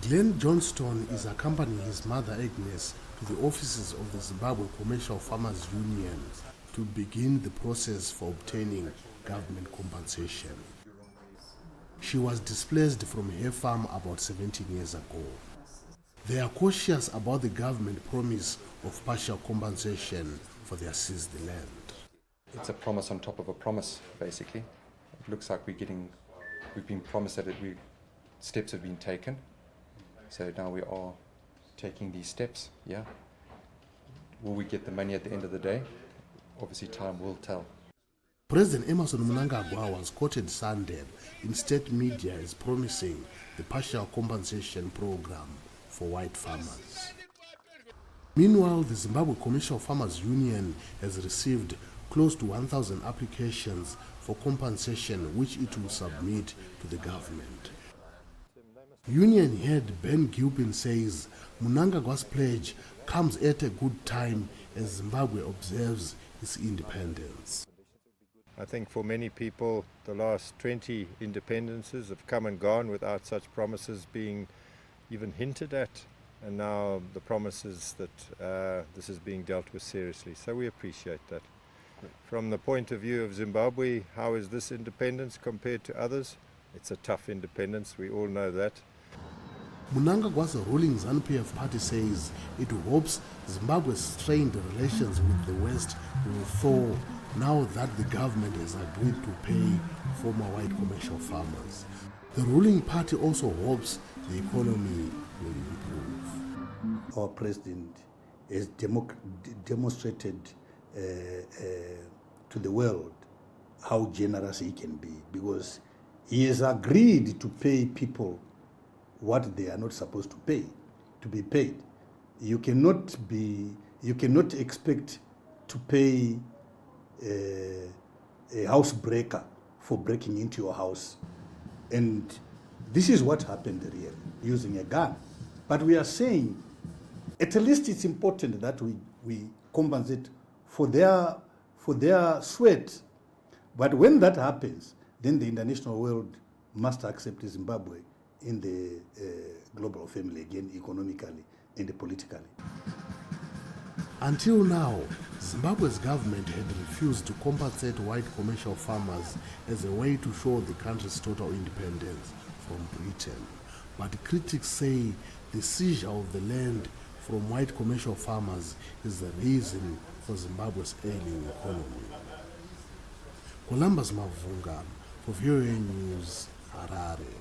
Glenn Johnston is accompanying his mother Agnes to the offices of the Zimbabwe Commercial Farmers Union to begin the process for obtaining government compensation. She was displaced from her farm about 17 years ago. They are cautious about the government promise of partial compensation for their seized land. It's a promise on top of a promise, basically. It looks like we've been promised that steps have been taken. So now we are taking these steps, yeah. Will we get the money at the end of the day? Obviously time will tell. President Emmerson Mnangagwa was quoted Sunday in state media as promising the partial compensation program for white farmers. Meanwhile, the Zimbabwe Commercial Farmers Union has received close to 1,000 applications for compensation which it will submit to the government. Union head Ben Gilpin says Mnangagwa's pledge comes at a good time as Zimbabwe observes its independence. I think for many people the last 20 independences have come and gone without such promises being even hinted at, and now the promise is that this is being dealt with seriously, so we appreciate that. From the point of view of Zimbabwe, how is this independence compared to others? It's a tough independence, we all know that. Mnangagwa's ruling ZANU-PF party says it hopes Zimbabwe's strained relations with the West will thaw now that the government has agreed to pay former white commercial farmers. The ruling party also hopes the economy will improve. Our president has demonstrated to the world how generous he can be, because he has agreed to pay people what they are not supposed to be paid. You cannot expect to pay a housebreaker for breaking into your house. And this is what happened really, using a gun. But we are saying, at least it's important that we compensate for their sweat. But when that happens, then the international world must accept Zimbabwe in the global family again, economically and politically. Until now, Zimbabwe's government had refused to compensate white commercial farmers as a way to show the country's total independence from Britain. But critics say the seizure of the land from white commercial farmers is the reason for Zimbabwe's ailing economy. Columbus Mavhunga for VOA News, Harare.